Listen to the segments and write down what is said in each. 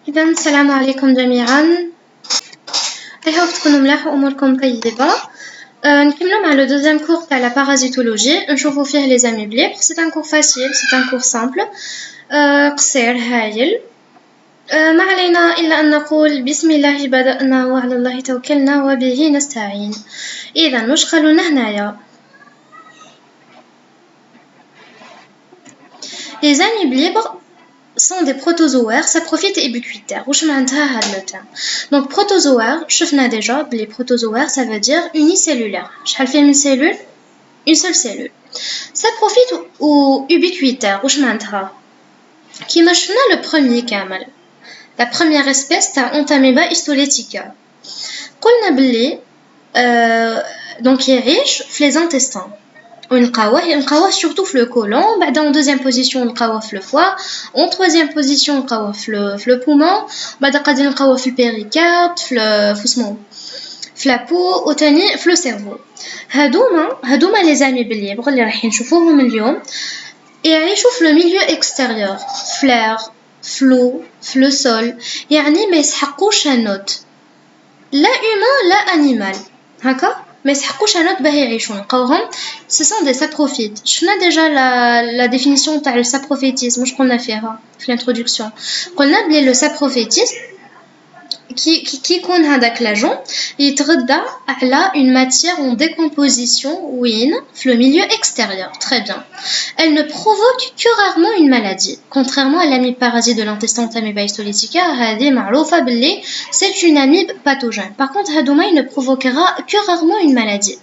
إذا السلام عليكم جميعا. I hope تكونوا ملاح وأموركم طيبة. نكملوا مع le deuxième cours تاع la parasitologie. نشوفوا فيه les amis libres. C'est un cours facile, c'est un cours simple. قصير هايل. ما علينا إلا أن نقول بسم الله بدأنا وعلى الله توكلنا وبه نستعين. إذا واش قالولنا هنايا؟ Les amis libres sont des protozoaires saprophytes et ubiquitaires. واش معناتها هاد لو تام؟ دونك protozoaire شفنا ديجا بلي protozoaire ça veut dire unicellulaire. شحال فيه من cellule؟ une seule cellule. saprophyte ou ubiquitaire واش معناتها؟ كيما شفنا لو بروميير كامل la première espèce تاع Entamoeba histolytica. قلنا بلي دونك يعيش في les intestins. ونلقاوه surtout في le côlon. بعد en deuxième position نلقاوه في le foie. En troisième position نلقاوه في le poumon. بعد قاعدين نلقاوه في البيريكارد في اسمه في la peau وتاني في le cerveau. هادوما les amis libres اللي راح نشوفوهم اليوم يعيشوا في le milieu extérieur, في l'air, في l'eau, في le sol. يعني ما يسحقوش النوت لا humain لا animal هكا ما يسحقوش نوت باه يعيشوا نلقاوهم. ce sont des saprophytes. شفنا ديجا la définition تاع السابروفيتيزم واش قلنا فيها في الانترودكسيون. قلنا بلي le saprophytisme كي يكون هذاك لاجون يتغذى على une matière en décomposition وين في le milieu extérieur. Très bien. Elle ne provoque que rarement une maladie. Contrairement à l'amibe parasite de l'intestin Entamoeba histolytica, هذه معروفة باللي c'est une amibe pathogène. Par contre, هادوما il ne provoquera que rarement une maladie.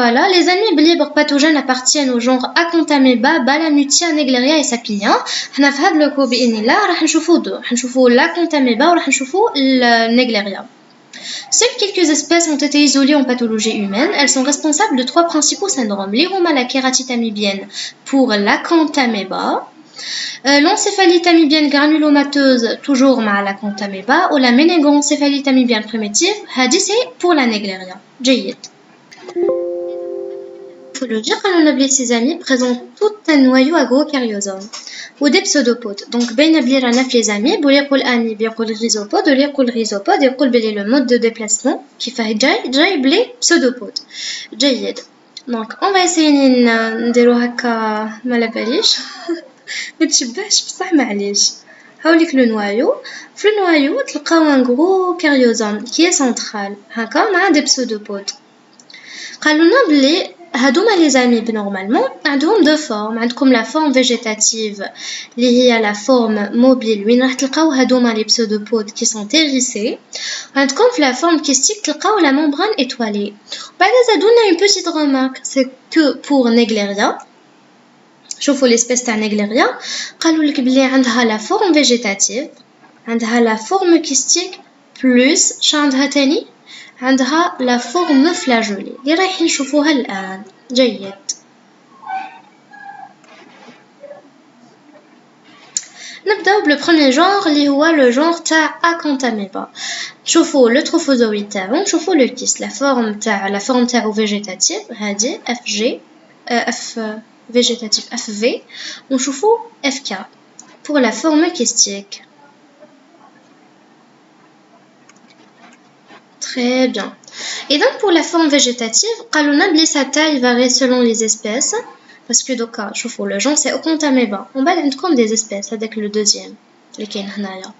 Voilà, les amibes libres pathogènes appartiennent au genre Acanthamoeba, Balamutia, Negleria et Sapinea. حنا في هذا الكو بإذن الله راح نشوفوا l'Acanthamoeba وراح نشوفوا Negleria. Seules quelques espèces ont été isolées en pathologie humaine. Elles sont responsables de trois principaux syndromes. L'iroma, la kératite amibienne pour l'Acanthamoeba, l'encéphalite amibienne granulomateuse toujours مع l'Acanthamoeba ou la méningoencéphalite amibienne primitive, هذه c'est pour la Negleria. جيد. Faut le dire qu'on a blé ces amis présentent tout un noyau agrocaryosome ou des pseudopodes. Donc بين بلي رانا في les amis بولي يقول انيب يقول rhizopode ولا يقول rhizopode يقول بلي le mode de déplacement كيفاه جاي بلي pseudopodes. جيد. Donc on va essayer نديرو هكا ما لاباليش ما تشبهش بصح معليش. هاوليك لو نوايو في النوايو تلقاو ان غرو كاريوزوم كي سنترال هكا مع دي pseudopodes. قالولنا بلي هادوما لي زاميب نورمالمون عندهم دو فورم. عندكم لا فورم فيجيتاتيف اللي هي لا فورم موبيل وين راح تلقاو هادوما لي بسودوبود كي سون تيريسي. عندكم في لا فورم كيستيك تلقاو لا ممبران ايتوالي. بعد زادونا اون بيتيت ريمارك سي كو بور نيغليريا. شوفوا ليسبيس تاع نيغليريا قالوا لك بلي عندها لا فورم فيجيتاتيف عندها لا فورم كيستيك بلس شا عندها تاني عندها لا فورم فلاجولي اللي رايح نشوفوها الآن. جيد. نبداو بلو بروميير جونغ اللي هو لو جونغ تاع Acanthamoeba. شوفوا لو تروفوزويد تاعو نشوفوا لو كيس لا فورم تاعو فيجيتاتيف هذه اف جي اف فيجيتاتيف اف في ونشوفوا اف كا pour la forme kystique. Très bien. Et donc pour la forme végétative, قالولنا بلي sa taille varie selon les espèces parce que دوكا شوفوا le genre c'est Acanthamoeba. On بعد عندكم des espèces هذاك le deuxième اللي كاين هنايا.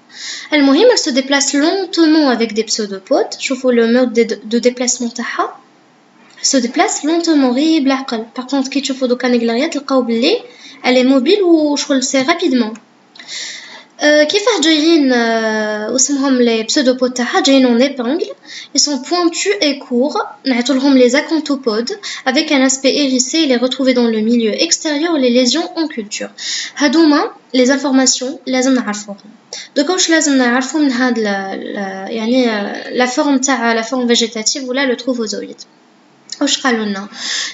المهم elle se déplace lentement avec des pseudopodes. شوفوا le mode de déplacement تاعها se déplace lentement غير بالعقل. Par contre كي تشوفوا دوكا نيغليريا تلقاو بلي elle est mobile وشغل c'est rapidement. كيفاه جايين واسمهم لي pseudopodes تاعها جايين en épingle. Ils sont pointus et courts. نعيطولهم les acanthopodes avec un aspect hérissé et les retrouver dans le milieu extérieur ou les lésions en culture. هادوما les informations لازم نعرفوهم. دوكا واش لازم نعرفو من هاد يعني la forme تاع la forme végétative ولا le trophozoïde. واش قالولنا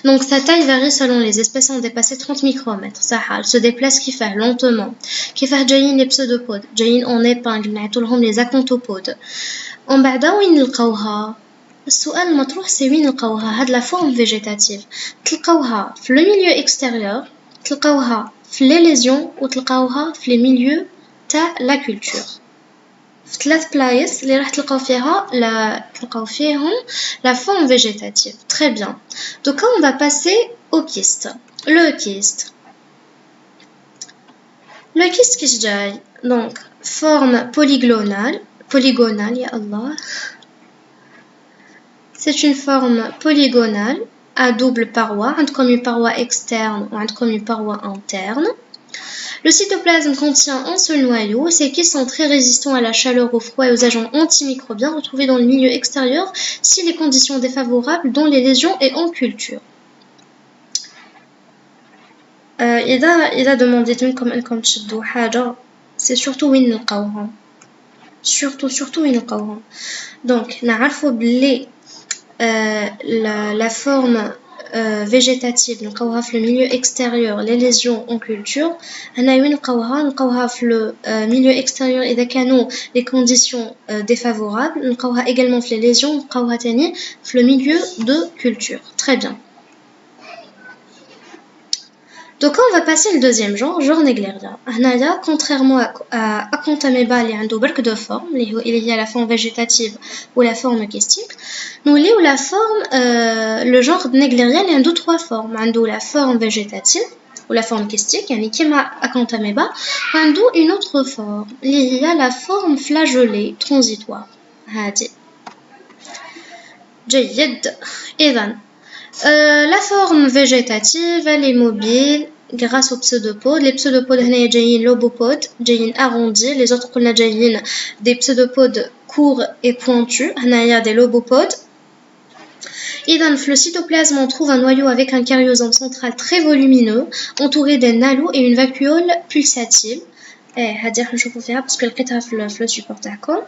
donc sa taille varie selon les espèces ont dépassé 30 micromètres. صح elle se déplace كيفاه lentement. كيفاه جايين les pseudopodes جايين en épingle نعيطولهم les acanthopodes. ومن بعد وين نلقاوها السؤال المطروح سي وين نلقاوها هاد لا فورم فيجيتاتيف. تلقاوها في لو ميليو اكستيريور تلقاوها في لي ليزيون وتلقاوها في لي ميليو تاع لا كولتور. في 3 بلايص اللي راح تلقاو فيهم la forme végétative. Très bien. Donc on va passer au kyste. Le kyste. Le kyste كيش جاي؟ Donc forme polygonale ya Allah. C'est une forme polygonale à double paroi, comme une paroi externe ou comme une paroi interne. Le cytoplasme contient un seul noyau. Ces kystes sont très résistants à la chaleur, au froid et aux agents antimicrobiens retrouvés dans le milieu extérieur si les conditions défavorables, dont les lésions et en culture. إذا demandé منكم أنكم تشدوا حاجة c'est surtout وين نلقاوها. surtout وين نلقاوها. Donc نعرفوا بلي la forme végétative نلقاوها في le milieu extérieur, les lésions en culture. هنا وين نلقاوها في le milieu extérieur إذا كانوا les conditions défavorables. نلقاوها également في les lésions. نلقاوها تاني في le milieu de culture. Très bien. Donc on va passer le deuxième genre Nigleria. هنايا contrairement à Acanthamoeba اللي عنده برك de forme اللي هي la forme végétative ou la forme kystique. نوليو la forme le genre Nigleria اللي عنده 3 formes. عنده la forme végétative ou la forme kystique يعني كيما Acanthamoeba. عنده une autre forme اللي هي la forme flagellée transitoire. هادي. جيد. إذن la forme végétative elle est mobile grâce aux pseudopodes. Les pseudopodes هنا جايين lobopodes جايين arrondis. Les autres قلنا جايين des pseudopodes courts et pointus. هنايا des lobopodes. إذن في le cytoplasme on trouve un noyau avec un karyosome central très volumineux entouré d'un halo et une vacuole pulsatile. هادي راح نشوفوا فيها parce que لقيتها في le support تاعكم.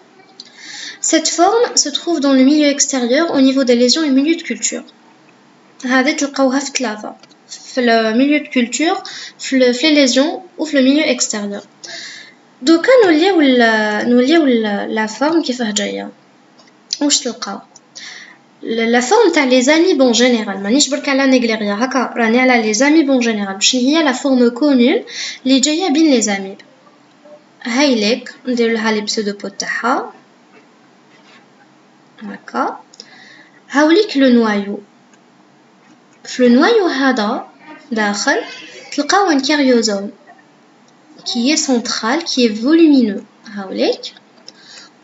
Cette forme se trouve dans le milieu extérieur au niveau des lésions et milieu de culture. هذه تلقاوها في 3 في le milieu de culture في les lésions ou في le milieu extérieur. دوكا نوليو la forme كيفاه جايه. واش تلقاو la forme تاع les amibes en général مانيش برك على نيغليريا هكا راني على les amibes en général. شنو هي la forme commune اللي جايه بين les amibes. هايليك ندير لها لي بسودوبود تاعها هكا. هاوليك لو نوايو. في le noyau هذا داخل تلقاو un karyosome qui est central, qui est volumineux. هاوليك.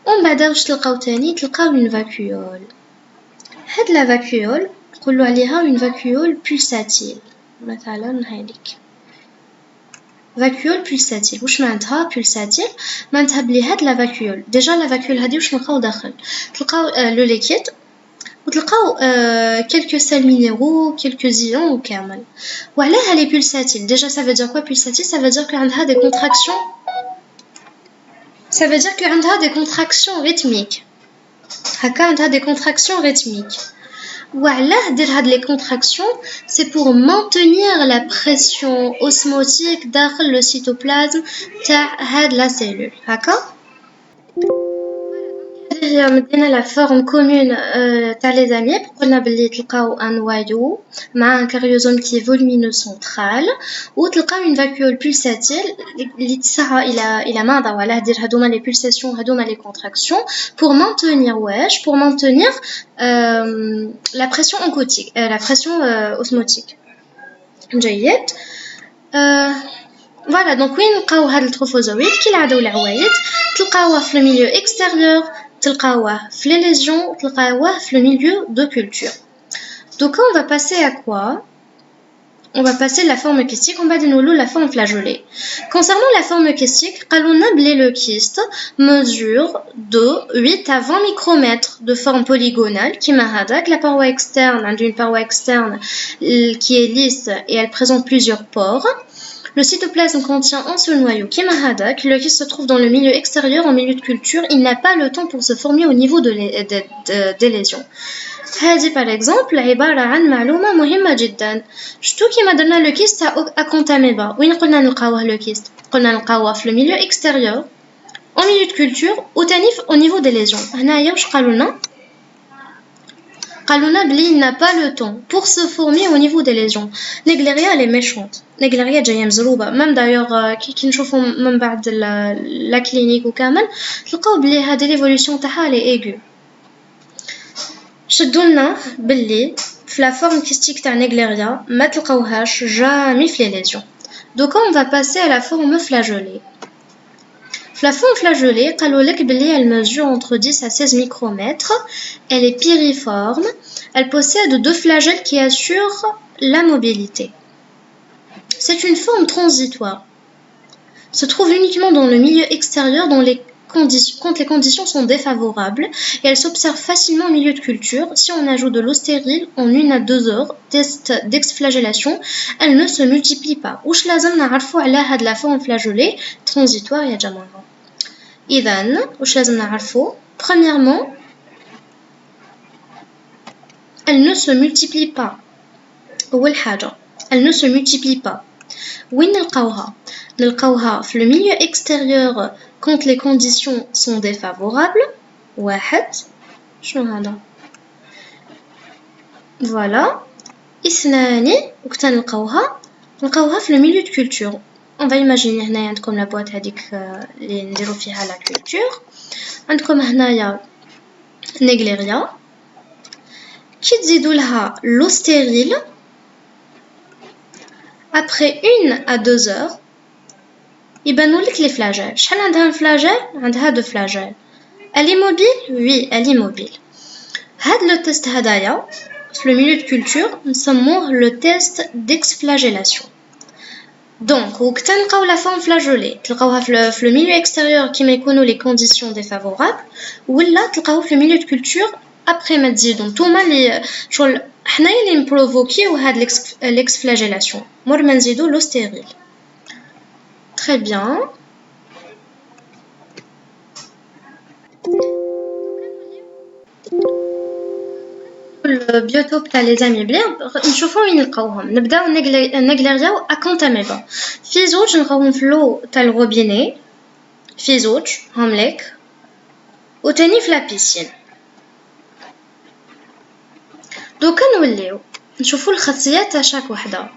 ومن بعد واش تلقاو تاني تلقاو une vacuole. هاد la vacuole نقولوا عليها une vacuole pulsatile. مثلا هايليك vacuole pulsatile. واش معناتها pulsatile؟ معناتها بلي هاد la vacuole déjà la vacuole هادي واش نلقاو داخل تلقاو le liquide وتلقاو quelques sels minéraux, quelques ions وكامل. وعلاها les pulsatiles déjà ça veut dire quoi pulsatile? Ça veut dire que عندها des contractions. Ça veut dire que عندها des contractions rythmiques. هكا عندها des contractions rythmiques. وعلاه دير هاد les contractions c'est pour maintenir la pression osmotique داخل le cytoplasme تاع هاد la cellule. هكا هي مدينا la forme commune تاع les amibes. قلنا بلي تلقاو un noyau مع un karyosome qui est volumineux central وتلقاو une vacuole pulsatile اللي تسعى الى ماذا وعلاه دير هذوما les pulsations هذوما les contractions pour maintenir pour maintenir la pression oncotique la pression osmotique. جيد. Voilà donc وين نلقاو هاد التروفوزويد كي العاده والعوايد تلقاوه في le milieu extérieur تلقاوه في les lésions تلقاوه في le milieu de culture. Donc on va passer à quoi? On va passer la forme kystique, on va dénouer la forme flagellée. Concernant la forme kystique, le kyste mesure de 8 à 20 micromètres de forme polygonale qui m'a la paroi externe, une paroi externe qui est lisse et elle présente plusieurs pores. Le cytoplasme contient un seul noyau qui est le kyste se trouve dans le milieu extérieur en milieu de culture. Il n'a pas le temps pour se former au niveau des lésions. هذه par exemple عبارة عن معلومة مهمة جدا. شتو كيما درنا لو كيست تاع Acanthamoeba وين قلنا نلقاوه لو كيست؟ قلنا نلقاوه في le milieu extérieur en milieu de culture وتاني au niveau des lésions. هنايا واش قالوا لنا؟ قالونا بلي il n'a pas le temps pour se former au niveau des lésions. Négléria elle est méchante. Négléria جايه مزروبه. Même d'ailleurs كي نشوفوا من بعد la clinique وكامل تلقاو بلي هذه l'évolution تاعها elle est aiguë. شدولنا باللي في la forme kystique تاع Négléria ما تلقاوهاش jamais في les lésions. Donc on va passer à la forme flagellée. La forme flagellée, elle mesure entre 10 à 16 micromètres. Elle est piriforme. Elle possède deux flagelles qui assurent la mobilité. C'est une forme transitoire. Se trouve uniquement dans le milieu extérieur quand les conditions sont défavorables et elle s'observe facilement au milieu de culture. Si on ajoute de l'eau stérile en 1 à 2 heures, test d'exflagellation, elle ne se multiplie pas. Ouch lazam نعرفوا على هاد la forme flagellée transitoire يا جماعة. إذن واش لازم نعرفوا؟ Premièrement, elle ne se multiplie pas. أول حاجة elle ne se multiplie pas. وين نلقاوها؟ نلقاوها في le milieu extérieur quand les conditions sont défavorables. واحد شنو هذا؟ Voilà. اثنان وقت نلقاوها في le milieu de culture. On va imaginer هنايا عندكم la boîte هذيك اللي نديرو فيها la culture. عندكم هنايا Négléria. كي تزيدوا لها l'eau stérile après 1 à 2 heures يبانوا لك لي فلاجيل. شحال عندها من فلاجيل؟ عندها دو فلاجيل. Elle est mobile? Oui, elle est mobile. هاد لو تيست هدايا في le milieu de culture نسموه le test d'exflagellation. Donc وقت نلقاو la forme flagellée تلقاوها في le milieu extérieur كيما يكونوا les conditions défavorables ولا تلقاوه في le milieu de culture après ما تزيدوا نتوما اللي شغل حنايا اللي نبروفوكيو هاد l'exflagellation مور ما نزيدوا l'eau stérile. Très bien. البيوتوب تاع لي زامي بليغ نشوفوا وين نلقاوهم. نبداو نيغليرياو اكونتاميبا في زوج نلقاوهم في لو تاع الروبيني في زوج هم ليك وتاني في لا بيسين. دوكا نوليو نشوفوا الخاصيات تاع شاك وحده.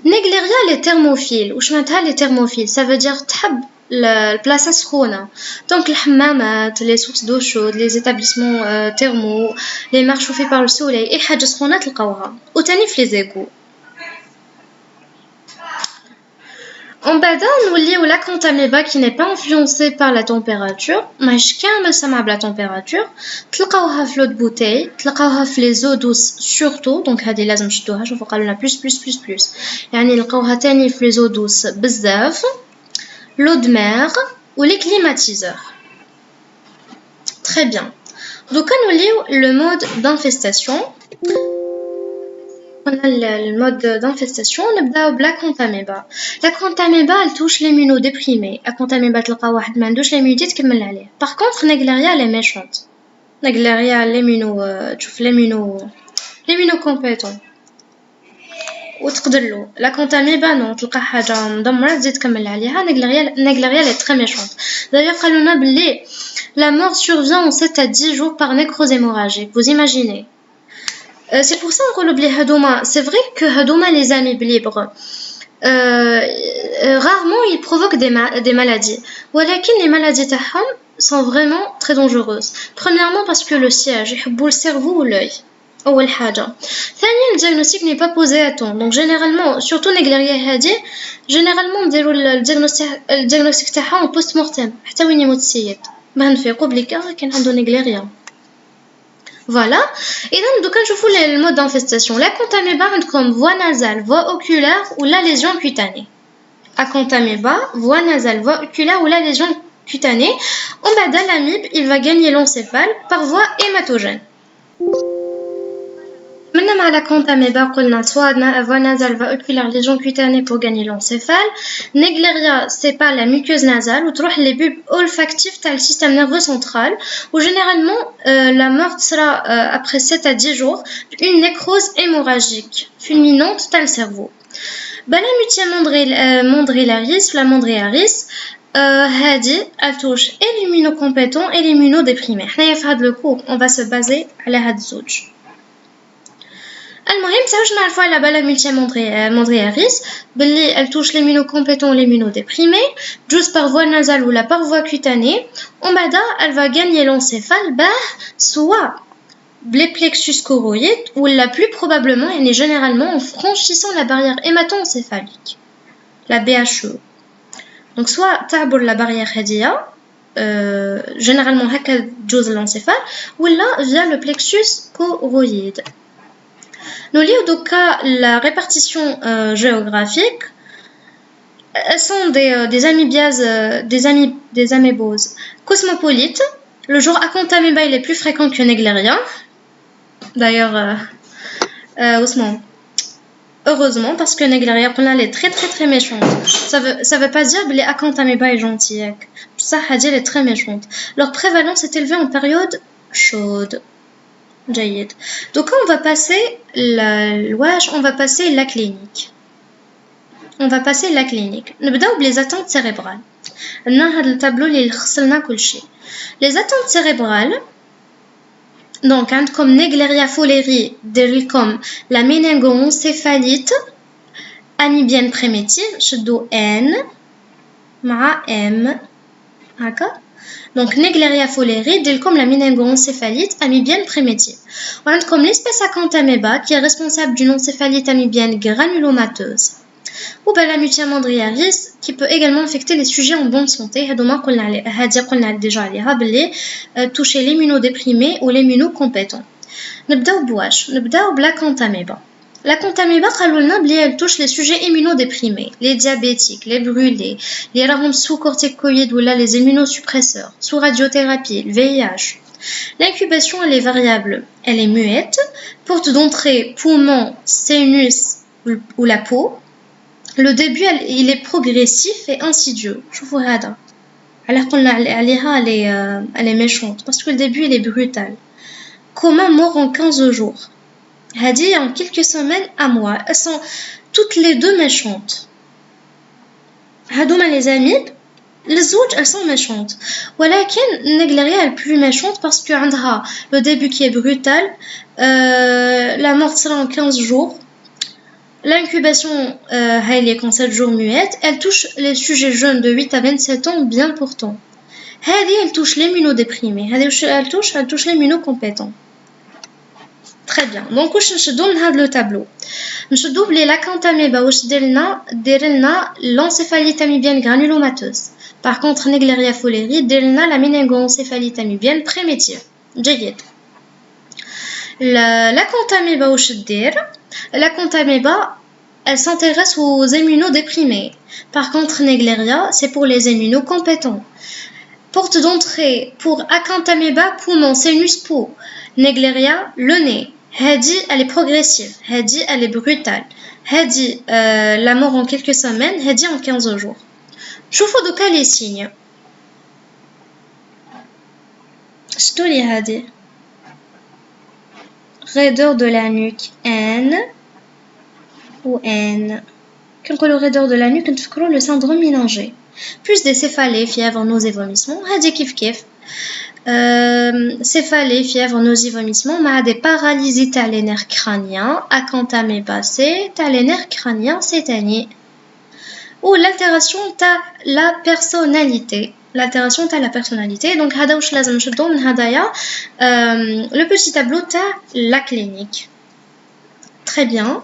نيغليريا لي تيرموفيل واش معناتها لي تيرموفيل ça veut dire تحب البلاصه سخونه دونك الحمامات لي سورس دو شود لي زيتابليسمون تيرمو لي مار شوفي بار السولي اي حاجه سخونه تلقاوها وتاني في لي زيكو. On بعدا نوليو لا كونتاميبا كي ني با انفلونسي بار لا تمبيراتور ماهيش كامل سامعه بلا تمبيراتور تلقاوها في لو بوتاي تلقاوها في لي زو دوس سورتو دونك هذه لازم تشدوها شوفوا قالوا لنا بلس يعني نلقاوها تاني في لي زو دوس بزاف l'eau de mer ou les climatiseurs. Très bien. Donc, on a le mode d'infestation. On a le mode d'infestation. On a la contameba. La contameba, elle touche les immunodéprimés. La contameba, elle touche واحد ما عندوش l'immunité تكمل عليه. Par contre, Négléria, elle est méchante. Négléria, l'immunocompétent. وتقدرلو لا كونتاميبا نو تلقى حاجه مدمره تزيد تكمل عليها. نيغليريا لي تري ميشونت دايوغ قالونا بلي la mort survient en 7 à 10 jours par nécrose hémorragique. Vous imaginez c'est pour ça نقولوا بلي هادوما c'est vrai que هادوما les amis بليبر rarement ils provoquent des maladies ولكن les maladies تاعهم sont vraiment très dangereuses. Premièrement parce que le siège يحبوا السيرفو والأي أول حاجة. ثانيا الديagnostic n'est pas posé à temps donc généralement surtout Négléria هادي généralement نديرو الديagnostic تاعها en post mortem حتى وين يموت السيد باه نفيقو بلي كان عنده Négléria. Voilà. إذا دوكا نشوفو المود d'infestation. La contameba عندكم voie nasale, voie oculaire ou la lésion cutanée. A contameba, voie nasale, voie oculaire ou la lésion cutanée. On بعدا l'amibe, il va gagner l'encéphale par voie hématogène. Maintenant, à la contameba, قلنا soit voie nasale, voie oculaire, lésion cutanée pour gagner l'encéphale. Négléria, c'est pas la muqueuse nasale ou تروح les bulbes olfactifs t'as le système nerveux central où généralement la mort sera après 7 à 10 jours une nécrose hémorragique fulminante t'as le cerveau. La mutia mandrillaris, la mandrillaris هذه elle touche et l'immunocompétent et l'immunodéprimé. حنايا في هذا le cours on va se baser على هاد الزوج. المهم تاوش نعرفوا على بلا ملتي مودرياريس باللي elle touche les immunocompétents les immunodéprimés juste par voie nasale ou la par voie cutanée ومن بعد elle va gagner l'encéphale soit les plexus choroïdes ou la plus probablement et généralement en franchissant la barrière hémato-encéphalique la BHE donc soit تعبر la barrière هذه généralement هكا تجوز l'encéphale ou là via le plexus choroïde. Nous lions donc la répartition géographique. Elles sont des améboses cosmopolites. Le genre Acanthamoeba il est plus fréquent que Naegleria. D'ailleurs, heureusement parce que Naegleria elle est très très très méchante. Ça veut pas dire que les Acanthamoeba est gentille. Ça elle est très méchante. Leur prévalence est élevée en période chaude. جيد. Donc on va passer la clinique. نبداو les attentes cérébrales. عندنا هذا التابلو اللي خصلنا كل شيء. Les attentes cérébrales donc عندكم Naegleria fowleri دير لكم la méningoencéphalite amibienne primitive شدو N مع M هكا. Donc Naegleria fowleri dit comme la méningoencéphalite amibienne primitive. On a comme l'espèce Acanthamoeba qui est responsable d'une encéphalite amibienne granulomateuse. Ou la Multimandriaris qui peut également infecter les sujets en bonne santé. On a déjà toucher l'immunodéprimé ou l'immunocompétent. نبداو l'Acanthamoeba. L'Acanthamoeba elle touche les sujets immunodéprimés, les diabétiques, les brûlés, les rames sous-corticoïdes ou là les immunosuppresseurs, sous radiothérapie, le VIH. L'incubation elle est variable, elle est muette, porte d'entrée poumon, sinus ou la peau. Le début il est progressif et insidieux. Je vous regarde. Alors qu'on elle est méchante parce que le début il est brutal. Comment mort en 15 jours. Hadi en quelques semaines à mois, elles sont toutes les deux méchantes. Hadouma les amibes, les autres elles sont méchantes. Walakin Naegleria est plus méchante parce que عندها le début qui est brutal, la mort sera en 15 jours. L'incubation elle est en 7 jours muette, elle touche les sujets jeunes de 8 à 27 ans bien portants. Hadi elle touche l'immunodéprimé, elle touche l'immunocompétent. Très bien. Donc واش نشدو من هذا لو تابلو نشدو بلي l'Acanthamoeba واش دير لنا l'encéphalite amibienne granulomateuse. Par contre Naegleria fowleri دير لنا la méningoencéphalite amibienne primitive. جيد. l'Acanthamoeba واش دير l'Acanthamoeba elle s'intéresse aux immunodéprimés. Par contre Naegleria c'est pour les immunocompétents. Porte d'entrée pour Acanthamoeba poumon sinus peau. Naegleria le nez. Hadi elle est progressive, Hadi elle est brutale, Hadi la mort en quelques semaines, Hadi en 15 jours. شوفوا دوكا les signes. شتو لي هادي raideur de la nuque N ou N. كنقولوا raideur de la nuque نتفكروا le syndrome méningé. Plus des céphalées, fièvre, nausées, vomissements, هادي كيف céphalée, fièvre, nausées, vomissements, mais des paralysies t'as les nerfs crâniens, Acanthamoeba t'as les nerfs crâniens tétaniques. Ou l'altération t'as la personnalité. L'altération t'as la personnalité. Donc hada واش لازم نشدو من هدايا le petit tableau t'as la clinique. Très bien.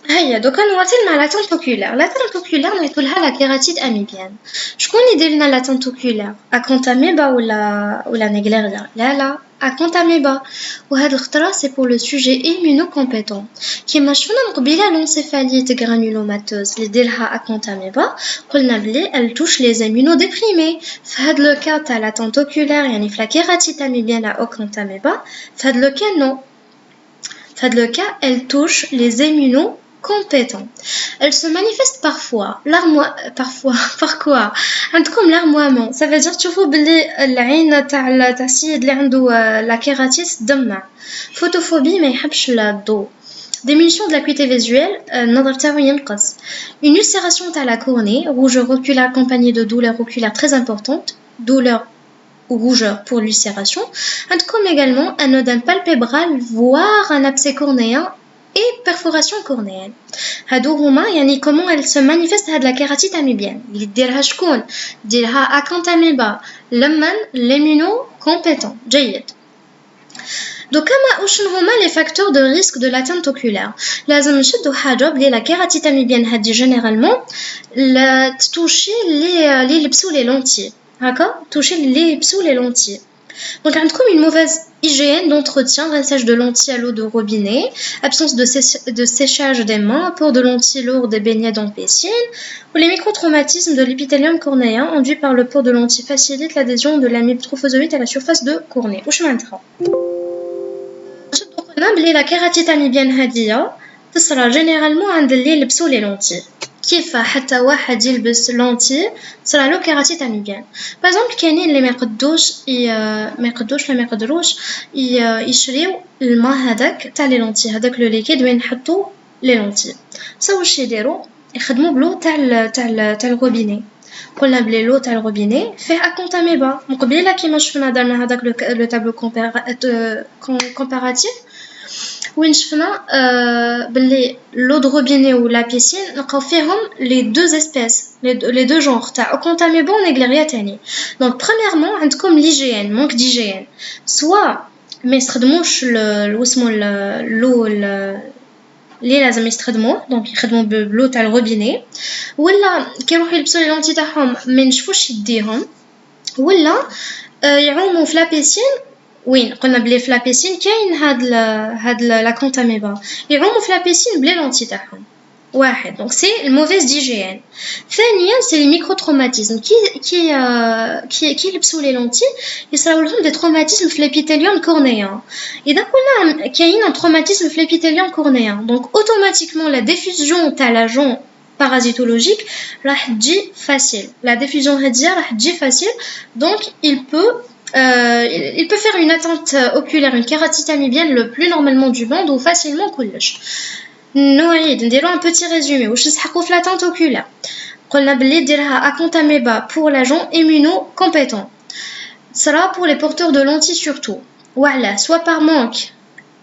هيا دوكا نواصل مع لا تنتوكولار. لا تنتوكولار نعيطوا لها لا كيراتيد اميبيان. شكون يدير لنا لا تنتوكولار؟ Acanthamoeba ولا Naegleria؟ لا Acanthamoeba. وهاد الخطره سي بور لو سوجي immunocompétent. كيما شفنا من قبيله l'encéphalite granulomateuse اللي ديرها Acanthamoeba قلنا بلي elle touche les immunodéprimés. في هاد لو كا تاع لا تنتوكولار يعني في لا كيراتيد اميبيان لا Acanthamoeba. في هاد لو كا نو. في هاد لو كا elle touche les immunocompétents. Elle se manifeste parfois. Par quoi? عندكم larmoiement. Ça veut dire تشوفوا بلي العين تاع السيد اللي عنده la kératite تدمع. Photophobie ما يحبش الضوء. Diminution de l'acuité visuelle, النظر تاعو ينقص. Une ulcération تاع la cornée, rougeur oculaire accompagnée de douleurs oculaires très importantes, douleur ou rougeur pour l'ulcération. Comme également un odème palpébral voire un abcès cornéen et perforation cornéenne. هادو هما يعني comment elle se manifeste هاد la kératite amibienne اللي ديرها شكون ديرها أكانتاميبا لمن l'immunocompétent. جيد. دوكا ما وشنو هما لي فاكتور دو ريسك دو لاتانت اوكولار. لازم نشدو حاجه بلي لا كيراتيت اميبيان هادي جينيرالمون لا تتوشي لي لبسوا لي لونتي هكا توشي لي لبسوا لي لونتي. Donc عندكم une mauvaise hygiène d'entretien, rinçage de lentilles à l'eau de robinet, absence de séchage des mains, apport de lentilles lourdes et baignades en piscine, ou les microtraumatismes de l'épithélium cornéen induits par le port de lentilles facilitent l'adhésion de l'amibe trophozoïde à la surface de cornée. واش معناتها؟ قلنا بلي لا كيراتيت اميبيان هادية تصرى جينيرالمون عند اللي يلبسوا لي لونتي. كيف حتى واحد يلبس لونتي تصرى له كيراتيت اميبيان. باغ كاينين اللي ما يقدروش يشريو الماء هذاك تاع لي لونتي هذاك لو ليكيد وين نحطوا لي لونتي. واش يديروا يخدموا بلو تاع الروبيني. قلنا بلي لو تاع الروبيني فيه اكونتاميبا مقبيله كيما شفنا درنا هذاك لو تابلو كومباراتيف وين شفنا باللي لو دو روبيني ولا بيسين نلقاو فيهم لي دو اسبيس لي دو جونغ تاع اكونتاميبا ونيغليريا تاني. دونك بريميرمون عندكم ليجيان مونك ديجيان سوا ما يستخدموش واسمو لو اللي لازم يستخدموه دونك يخدموا بلو تاع الروبيني ولا كيروحوا يلبسوا لي لونتي تاعهم ما ينشفوش يديهم ولا يعوموا في لابيسين وين قلنا بلي في لابيسين كاين هاد لا كونتاميبا يعوموا في لابيسين بلي لونتي تاعهم واحد. دونك سي الموفيز ديجيان. ثانيا سي لي ميكرو تروماتيزم كي يلبسوا لي لونتي يصراو لهم دي تروماتيزم في لابيثيليوم كورنيان. اذا قلنا كاين ان تروماتيزم في لابيثيليوم كورنيان دونك اوتوماتيكمون لا ديفوزيون تاع لاجون parasitologique راح تجي facile. La diffusion هادية راح تجي facile. Donc il peut faire une atteinte oculaire, une kératite amibienne le plus normalement du monde ou facilement كلش. نعيد نديرو un petit résumé واش نسحقو في l'atteinte oculaire. قلنا بلي ديرها أكونتاميبا pour l'agent immunocompétent. Sera pour les porteurs de lentilles surtout. Voilà, soit par manque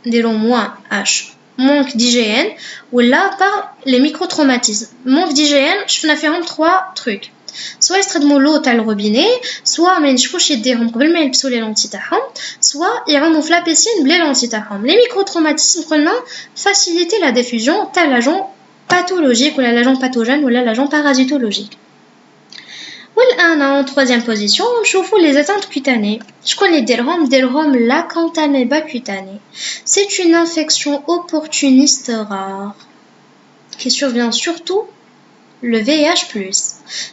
نديرو moins H manque d'hygiène ou là par les microtraumatismes. Manque d'hygiène, شفنا فيهم 3 trucs. soit يستخدموا لو تاع الروبيني soit ما ينشفوش يديهم قبل ما يلبسوا لي لونتي تاعهم soit يعوموا في لابيسين بلي لونتي تاعهم. لي ميكروتروماتيزم قلنا faciliter la diffusion تاع لاجون pathologique ولا لاجون pathogène ولا لاجون parasitologique. والآن en troisième position نشوفوا les atteintes cutanées. شكون اللي ديرهم l'acanthamoeba cutanée. C'est une infection opportuniste rare qui survient surtout le VIH+,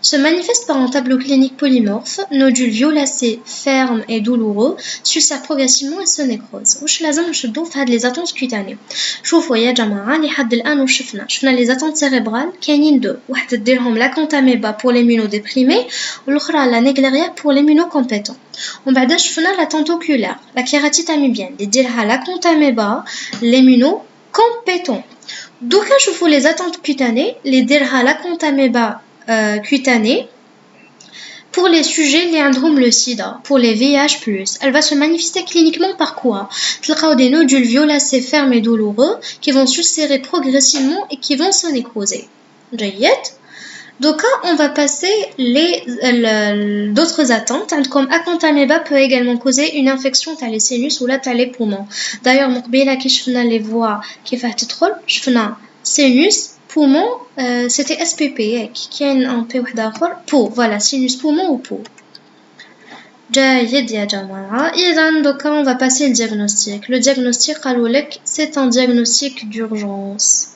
se manifeste par un tableau clinique polymorphe, nodules violacés, fermes et douloureux, s'ulcère progressivement et se nécrose. واش لازم نشدو في هاد لي زاتونت كوتاني. شوفوا يا جماعه لحد الان واش شفنا لي زاتونت سيريبرال كاينين دو واحد ديرهم لا كونتاميبا بور ليمونو ديبريمي والاخرى لا نيغليريا بور ليمونو كومبيتون. ومن بعد شفنا لا تانتوكولار لا كيراتيت اميبيان اللي ديرها لا كونتاميبا ليمونو كومبيتون. دوكا نشوفوا لي زاتونت كوتاني اللي ديرها لا كونتاميبا cutanée pour les sujets qui ont le sida, pour les VIH+. Elle va se manifester cliniquement par quoi? تلقاو des nodules violacés fermes et douloureux qui vont s'ulcérer progressivement et qui vont se nécroser. جيد. Donc on va passer d'autres atteintes. Comme acanthamoeba peut également causer une infection تاع les sinus ou la تاع les poumons. D'ailleurs مقبيله كي شفنا les voies كيفاه تدخل شفنا sinus poumon c'était SPP كاين ان بي واحد اخر بو فوالا sinus poumon ou peau. جيد يا جماعه. اذا دوكا on va passer le diagnostic. Le diagnostic قالوا لك c'est un diagnostic d'urgence.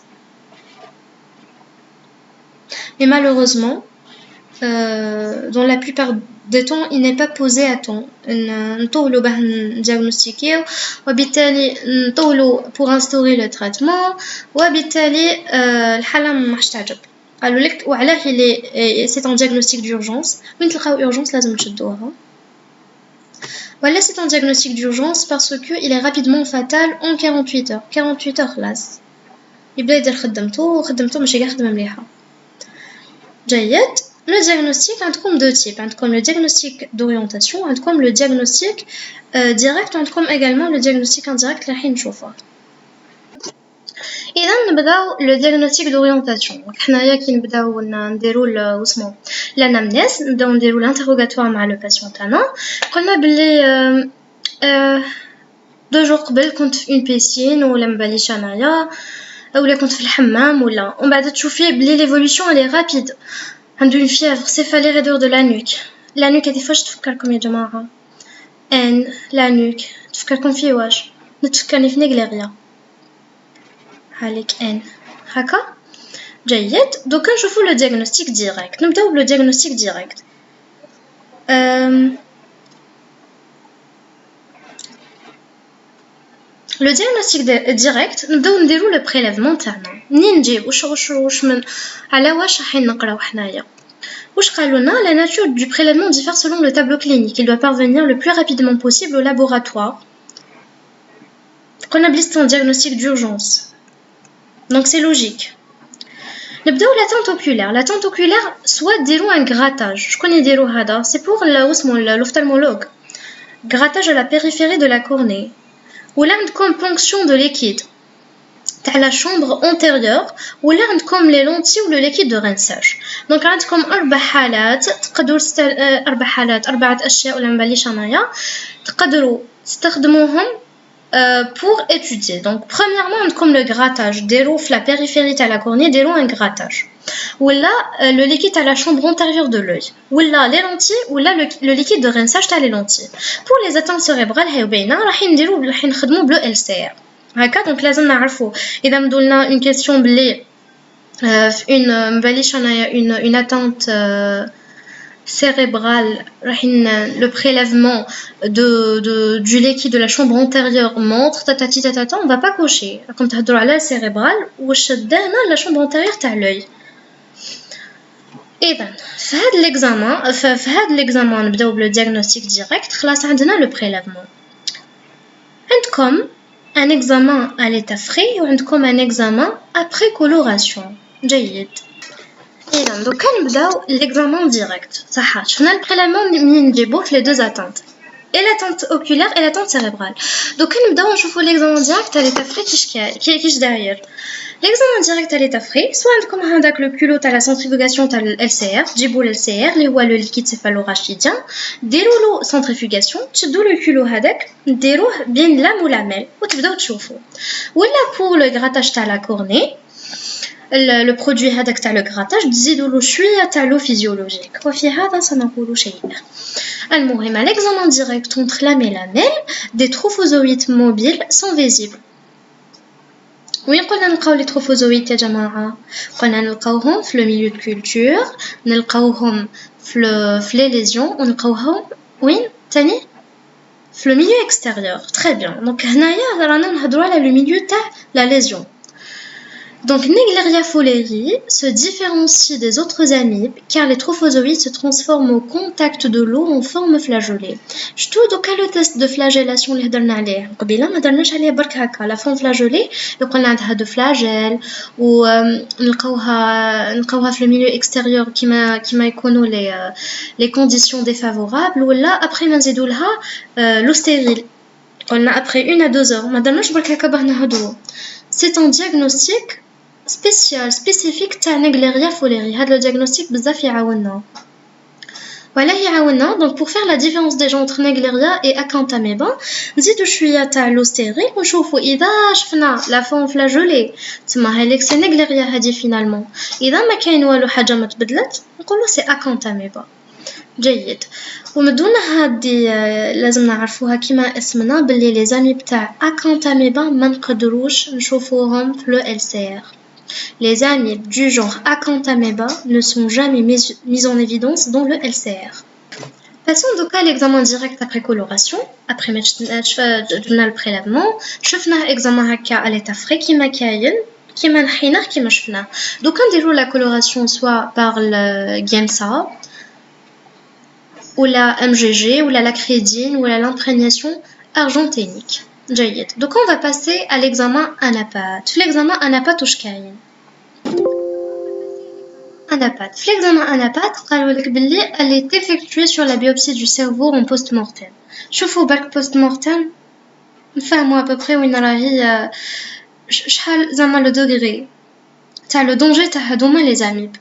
Mais malheureusement dans la plupart des temps il n'est pas posé à temps. نطولوا باه نdiagnostiquer وبالتالي نطولوا pour instaurer le traitement وبالتالي الحالة ما راحش تعجب. قالوا لك وعلاه c'est un diagnostic d'urgence. وين تلقاو urgence لازم تشدوها. Voilà, c'est un diagnostic d'urgence parce que il est rapidement fatal en 48 heures. 48 heures خلاص يبدا يدير خدمته ماشي كاع خدمه مليحه. جيد. Le diagnostic عندكم deux types. عندكم le diagnostic d'orientation عندكم le diagnostic direct عندكم également le diagnostic indirect اللي راح نشوفه. إذا نبداو لو ديagnostic d'orientation. حنايا كي نبداو نديرو واسمو l'anamnèse نبداو نديرو l'interrogatoire مع لو باسيون تاعنا. قلنا بلي 2 jours قبل كنت في اون بيسين ولا مباليش انايا ولا كنت في الحمام ولا ومن بعد تشوفي بلي ليفولوشن لي رابيد. عنده une fièvre, céphalée, raideur de la nuque. La nuque هذه فاش تفكركم يا جماعة؟ ان la nuque تفكركم في واش؟ نتفكرني في نيغليريا هاليك ان هكا. جيد. دوكا نشوفوا لو ديagnostic ديريكت. نبداو بلو ديagnostic ديريكت. لو ديagnostic ديريكت نبداو نديرو لو بريليفمون تاعنا. منين نجيب واش من على واش رايحين نقراو حنايا؟ واش قالوا لنا la nature du prélèvement diffère selon le tableau clinique. Il doit parvenir le plus rapidement possible au laboratoire. قلنا بلي c'est un diagnostic d'urgence. Donc c'est logique. نبداو l'attente oculaire. L'attente oculaire soit ديرو un grattage. شكون يديرو هذا؟ c'est pour l'ophtalmologue. Grattage à la périphérie de la cornée. ولا عندكم ponction de liquide تاع la chambre antérieure ولا عندكم les lentilles ou le liquide de rinçage. دونك عندكم 4 حالات تقدروا 4 حالات 4 اشياء ولا مباليش انايا تقدروا تستخدموهم pour étudier. Donc premièrement عندكم le grattage ديروا في la périphérie تاع la cornée ديروا un grattage ولا le liquide تاع la chambre antérieure de l'œil ولا les lentilles ولا le liquide de rinçage تاع les lentilles. Pour les atteintes cérébrales هي باينه راح نخدموا بلو LCR هكا. دونك لازم نعرفوا اذا مدولنا اون كيسيون بلي في اون مباليش انايا اون اتانت cérébrale le prélèvement du liquide de la chambre antérieure montre tatati tatata on va pas cocher comme تهضروا على cérébral واش دانا la chambre antérieure تاع l'œil. اذا في هذا l'examen نبداو بلو diagnostic direct. خلاص عندنا le prélèvement. عندكم un examen à l'état frais وعندكم un examen après coloration. جيد. إذا دوكا نبداو l'examen direct. صح شفنا البريليفمون منين نجيبوه في les deux atteintes et l'attente oculaire et l'attente cérébrale. دوكا نبداو نشوفوا l'examen direct à l'état frais كيش داير. l'examen direct à l'état frais soit عندكم هذاك le culot تاع la centrifugation تاع LCR تجيبوا LCR اللي هو le liquide céphalorachidien ديروا له centrifugation تشدوا le culot هذاك ديروه بين لام ولاميل وتبداو تشوفوا. ولا pour le grattage تاع la cornée le produit هذاك تاع le grattage تزيدوا له شويه تاع لو فيزيولوجيك وفي هذا سنقول شيء. المهم l'examen direct entre l'âme et la lamelle des trophozoïtes mobiles sont visibles. وين قلنا نلقاو لي تروفوزويت يا جماعه؟ قلنا نلقاوهم في لو ميليو دو كولتور نلقاوهم في لي ليزيون ونلقاوهم وين تاني في لو ميليو اكستيريور. تري بيان. دونك هنايا رانا نهضروا على لو ميليو تاع لا ليزيون. Donc Naegleria fowleri se différencie des autres amibes car les trophozoïdes se transforment au contact de l'eau en forme flageolée. شتو دوكا لو تيست دو فلاجيلاسيون اللي هضرنا عليه قبيله ما هضرناش عليه برك هكا. لا فورم فلاجولي يقولنا عندها دو فلاجيل ونلقاوها في الميليو اكستيريور كيما يكونوا لي كونديسيون ديفافورابل ولا ابري ما نزيدوا لها لو ستيريل قلنا ابري 1 à 2 heures. ما هضرناش برك هكا باه نهضروا. C'est un diagnostic spécifique تاع Naegleria fowleri. هذا le diagnostic بزاف يعاوننا ولا يعاوننا. donc pour faire la différence déjà entre Naegleria et Acanthamoeba نزيدو شويه تاع لوستيري ونشوفوا اذا شفنا لا فون فلاجولي تما هاليك سي Naegleria هذه فينالمون. اذا ما كاين والو حاجه ما تبدلت نقولوا سي Acanthamoeba. جيد. ومدون هذه لازم نعرفوها كما اسمنا باللي لي زامي بتاع Acanthamoeba ما نقدروش نشوفوهم في لو LCR. Les amibes du genre Acanthamoeba ne sont jamais mis en évidence dans le LCR. Passons donc à l'examen direct après coloration. Après le prélèvement, شفنا examen هكا à l'état frais كيما كاين كيما نحيناه كيما شفنا. Donc on la coloration soit par le GEMSA ou la MGG ou la lacrédine ou l'imprégnation argenténique. جيد. Donc on va passer à l'examen ANAPAT. في l'examen ANAPAT واش كاين؟ ANAPAT. في l'examen ANAPAT قالوا لك باللي elle est effectuée sur la biopsie du cerveau en post-mortem. شوفوا برك post-mortem نفهموا à peu près وين راهي شحال زعما لو دوغري تاع لو دونجي تاع هادوما لي زاميب.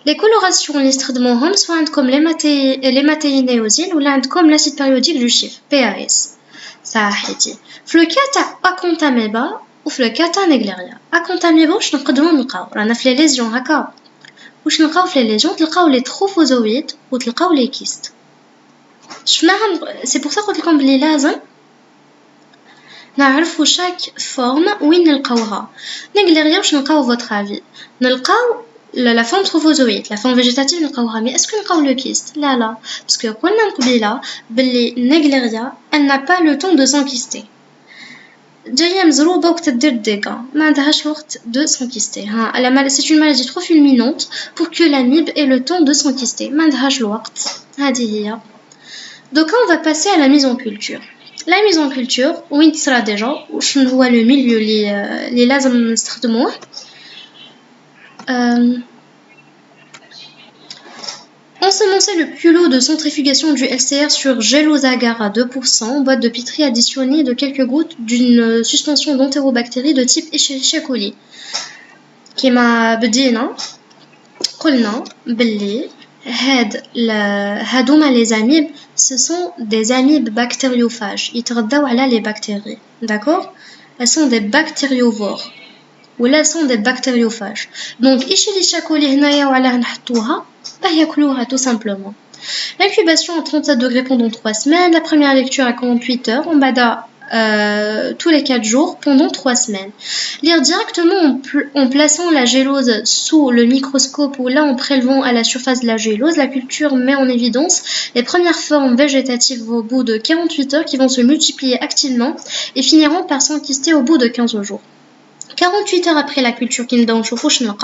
لي كولوراسيون اللي استخدموهم سواء عندكم لي ماتينيوزين ولا عندكم لاسيد بيريوديك دو شيف PAS صحيتي. في لو كا تاع اكونتاميبا وفي لو كا تاع نيغليريا. اكونتاميبا واش نقدروا نلقاو رانا في لي ليزيون هكا واش نلقاو في لي ليزيون تلقاو لي تروفوزويد وتلقاو لي كيست شفناهم سي بور سا قلت لكم بلي لازم نعرفوا شاك فورم وين نلقاوها. نيغليريا واش نلقاو فوتر افي نلقاو la forme trophozoïde, la forme végétative نلقاوها mais est-ce que نلقاو le kyste لا لا parce que قلنا قبيله باللي نيغليريا elle n'a pas le temps de s'enkyster جايه مزروبه وكتدير ديكا ما عندهاش وقت de s'enkyster ها c'est une maladie trop fulminante pour que l'amibe ait le temps de s'enkyster ما عندهاش الوقت هذه هي. donc on va passer à la mise en culture. La mise en culture وين تصرا ديجا وشنو هو لو ميليو اللي لازم نستخدموه. Ensemencer le culot de centrifugation du LCR sur gélose agar à 2%, boîte de pitry additionnée de quelques gouttes d'une suspension d'entérobactéries de type Escherichia coli. كما بدينا قلنا باللي هادوما les amibes ce sont des amibes bactériophages يتغذاو على les bactéries, d'accord? Elles sont des bactériovores ولا sont des bactériophages. Donc Escherichia coli هنايا وعلاه نحطوها باه ياكلوها tout simplement. L'incubation à 37 degrés pendant 3 semaines, la première lecture à 48 heures, on bada tous les 4 jours pendant 3 semaines. Lire directement en plaçant la gélose sous le microscope ou là en prélevant à la surface de la gélose, la culture met en évidence les premières formes végétatives au bout de 48 heures qui vont se multiplier activement et finiront par s'enkyster au bout de 15 jours. 48 heures après la culture qui نبداو نشوفو شنو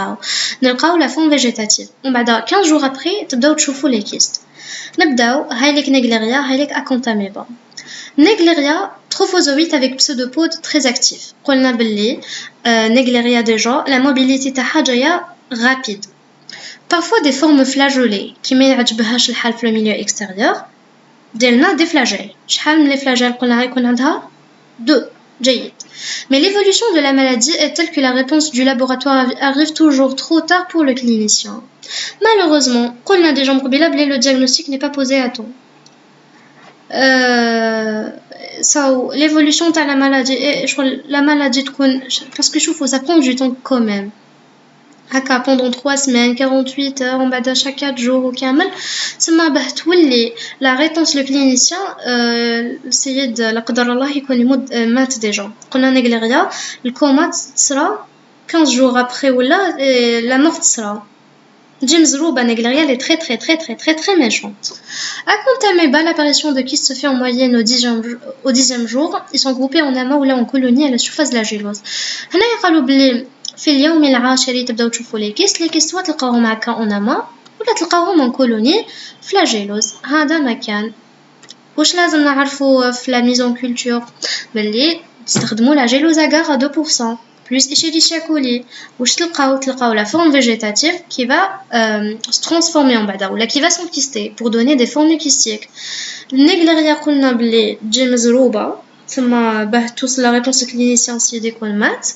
نلقاو la forme végétative. On بعد 15 jours après تبداو تشوفو les kystes. نبداو هايليك نيغليريا هايليك اكونتاميبا. نيغليريا trophozoïte avec pseudopode très actif. قلنا باللي نيغليريا déjà la mobilité تاعها جايه rapide. Parfois des formes flageolées qui ما يعجبهاش الحال في le milieu extérieur. ديرنا des flagelles. شحال من les flagelles قلنا غيكون عندها 2 جيد. Mais l'évolution de la maladie est telle que la réponse du laboratoire arrive toujours trop tard pour le clinicien. Malheureusement, قلنا déjà مقبلة بلي le diagnostic n'est pas posé à temps. So, l'évolution de la maladie, la maladie تكون parce que شوفوا ça prend du temps quand même. هكا pendant 3 semaines 48 heures on bada chaque 4 jours وكامل تما باه تولي لا ريبونس لو كلينيسيان السيد لا قدر الله يكون يموت مات ديجا. قلنا نيغليريا الكومات تصرا 15 jours après ولا لا مورت تصرا تجي مزروبه نيغليريا لي très très très très très très méchante. À Contameba, l'apparition de kystes se fait en moyenne au 10e jour. Ils sont groupés en amas ou là en colonie à la surface de la gélose. هنا يقالوا بلي في اليوم العاشر تبداو تشوفوا لي كيست تلقاوهم هكا اون اما ولا تلقاوهم ان كولوني في لا جيلوز. هذا مكان واش لازم نعرفوا في لا ميزون كولتور باللي تستخدموا لا جيلوز اغار 2% plus Escherichia coli واش تلقاو la forme végétative qui va se transformer en بعدا ولا qui va s'enkyster pour donner des formes kystiques. النيغليريا قلنا بلي تجي مزروبه ثم باه توصل لا ريبونس كلينيسيان سيدي يكون مات.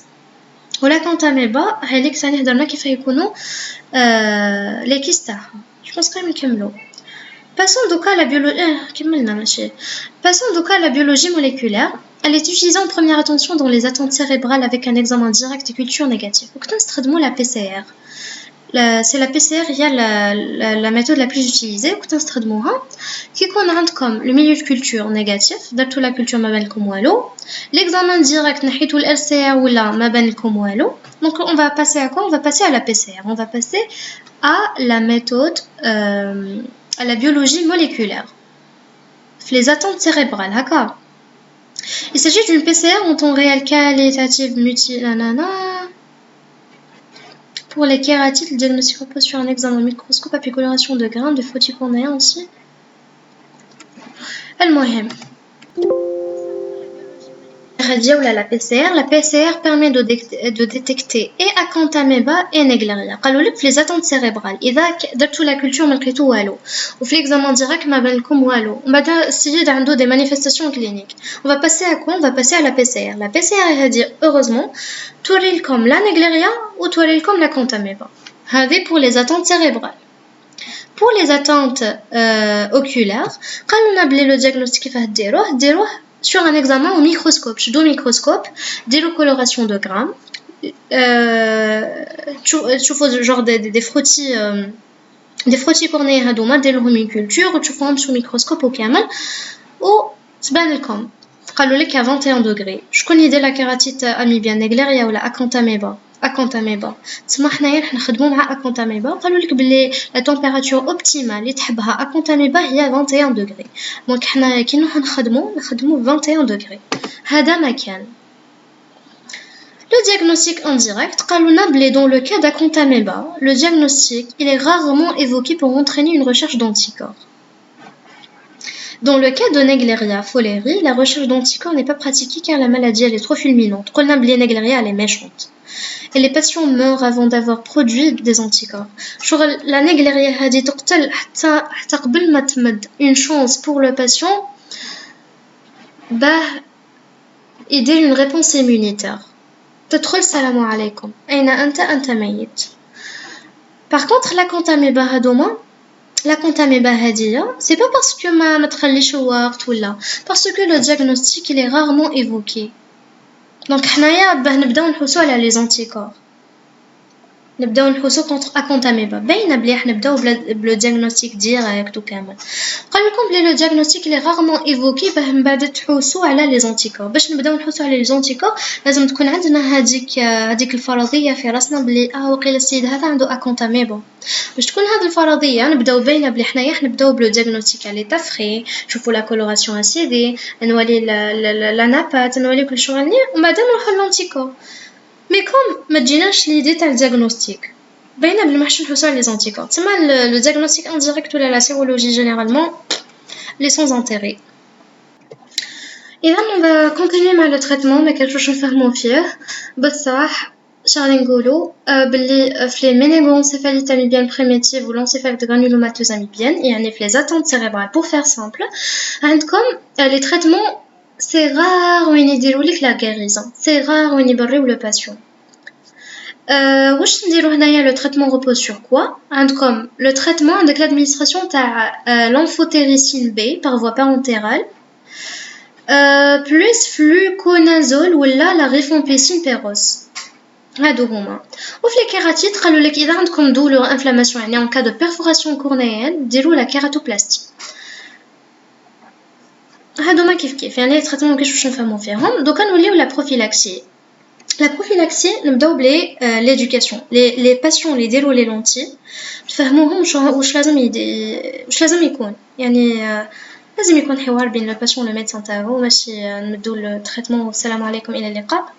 ولا كونتاميبا هايليك ثاني هضرنا كيف يكونوا لي كيست تاعهم. جو بونس كاين نكملوا. Passons donc à la biologie. Passons donc à la biologie moléculaire. Elle est utilisée en première attention dans les attentes cérébrales avec un examen direct et culture négative. Donc, nous avons la PCR. C'est la PCR, il y a la méthode la plus utilisée. Nous avons qui comme le milieu de culture négatif, d'abord la culture mabel comme wallo. L'examen direct, nous le LCR ou la mabel comme wallo. Donc, on va passer à quoi? On va passer à la PCR. On va passer à la méthode, à la biologie moléculaire. Les attentes cérébrales, d'accord? Il s'agit d'une PCR en temps réel qualitative pour les kératites, le diagnostic repose sur un examen microscope à coloration de grains de photocornéen aussi. المهم ou la PCR. La PCR permet de détecter et Acanthamoeba et Naegleria. قالوا لك في les attentes cérébrales إذا درتوا la culture ما لقيتوا والو وفي l'examen direct ما بان لكم والو ومن بعد السيد عنده des manifestations cliniques. On va passer à quoi? On va passer à la PCR. La PCR هذه heureusement توري لكم la Naegleria ou توري لكم l'Acanthamoeba. هذه pour les attentes cérébrales. Pour les attentes oculaires, قالوا بلي le diagnostic كيفاه ديروه sur un examen au microscope. شدو microscope ديروا coloration de grammes, تشوفوا genre des frottis cornéens هذوما ديروهم une culture وتشوفوهم sous microscope وكامل وتبان لكم. قالوا لك à 21 degrés. شكون يدير la kératite amibienne Naegleria ولا Acanthamoeba تسمى حنايا راح نخدموا مع Acanthamoeba. قالوا لك بلي لا température optimale اللي تحبها Acanthamoeba هي 21 degrés. دونك حنا كي نروحو نخدموا 21 degrés. هذا ما كان. Le diagnostic en direct, dans le cas d'Acanthamoeba, le diagnostic il est rarement évoqué pour entraîner une recherche d'anticorps. Dans le cas de Naegleria fowleri, la recherche d'anticorps n'est pas pratiquée car la maladie elle est trop fulminante. قلنا بلي Naegleria elle est méchante. Et les patients meurent avant d'avoir produit des anticorps. La Naegleria هذه تقتل حتى قبل ما تمد. Une chance pour le patient باه يدير une réponse immunitaire. تدخل السلام عليكم أين أنت ميت. Par contre l'Acanthamoeba هذوما l'Acanthamoeba هذه c'est pas parce que ما تخليش وقت ولا parce que le diagnostic il est rarement évoqué. Donc حنايا باه نبداو نحوسو على les anticorps نبداو نحوسو contre Acanthamoeba باينه بلي راح نبداو بلو diagnostic direct وكامل. قال لكم بلي le diagnostic il est rarement évoqué باه من بعد تحوسو على les anticorps. باش نبداو نحوسو على les anticorps لازم تكون عندنا هذيك الفرضيه في راسنا بلي وقيل السيد هذا عنده Acanthamoeba. باش تكون هذه الفرضيه نبداو باينه بلي حنايا نبداو بلو diagnostic على تفخي نشوفوا la coloration acide نولي la napate نولي كل شغل ومن بعد نروحو للانتيكور. Mais comme ما تجيناش l'idée تاع الدياغنوستيك باينه بلي ما حش نحوسو على les anticorps تسمى le diagnostic indirect ولا la sérologie généralement les sans intérêt. إذا on va continuer مع le traitement ما كنتوش نفهمو فيه بصح شغالي نقولوا باللي في les méningoencéphalites amibiennes primitives ou l'encéphalite granulomateuse amibienne يعني في les attentes cérébrales pour faire simple عندكم les traitements c'est rare وين يديروا لك la guérison c'est rare وين يبريو le patient. واش نديرو هنايا le traitement repose sur quoi عندكم le traitement عندك l'administration تاع l'amphotericine B par voie parentérale plus fluconazole ولا la rifampicine péros هادو هما. وفي الكيراتيت قالوا لك اذا عندكم douleur inflammation يعني en cas de perforation cornéenne ديروا la kératoplastie. هادو ما كيف يعني التريتمون مكاينش نفهمو فيهم. دوكا نوليو لا بروفيلاكسي. لا بروفيلاكسي نبداو بلي ليدوكاسيون لي باسيون لي يديروا لي لونتي نفهموهم واش لازم يكون يعني لازم يكون حوار بين لو باسيون لو ميدسان تاعو ماشي نمدو التريتمون والسلام عليكم الى اللقاء.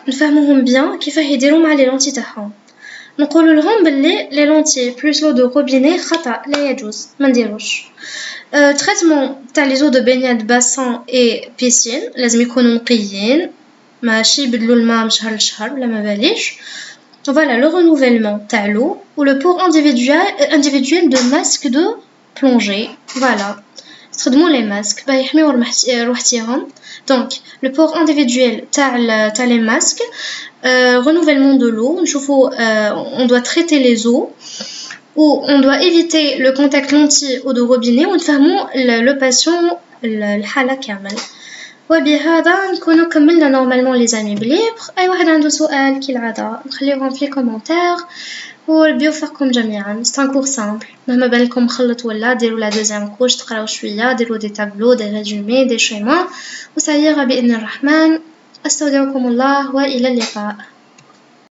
نفهموهم بيان كيفاه يديروا مع لي لونتي تاعهم. نقولوا لهم باللي لي لونتي بلس لو دو روبيني خطا لا يجوز ما نديروش. تريتمون تاع لي زو دو بانياد باسان اي بيسين لازم يكونوا نقيين ماشي يبدلوا الماء من شهر لشهر ولا ما باليش. Voilà le renouvellement تاع l'eau ou le port individuel de masques de plongée. Voilà استخدموا les masques باه يحميو روحتيهم. Donc le port individuel تاع les masques renouvellement de l'eau نشوفوا on doit traiter les eaux ou on doit éviter le contact lentille eau de robinet ونفهموا le patient الحالة كامل. وبهذا نكونوا كملنا نورمالمون لي زامي بليبر. اي واحد عنده سؤال كالعاده نخليوهم في لي كومونتير وربي يوفقكم جميعا. سي ان كور سامبل مهما بالكم مخلط ولا ديروا لا دوزيام كوش تقراو شويه ديروا دي تابلو دي ريزومي دي شيما وسيغ باذن الرحمن. استودعكم الله والى اللقاء.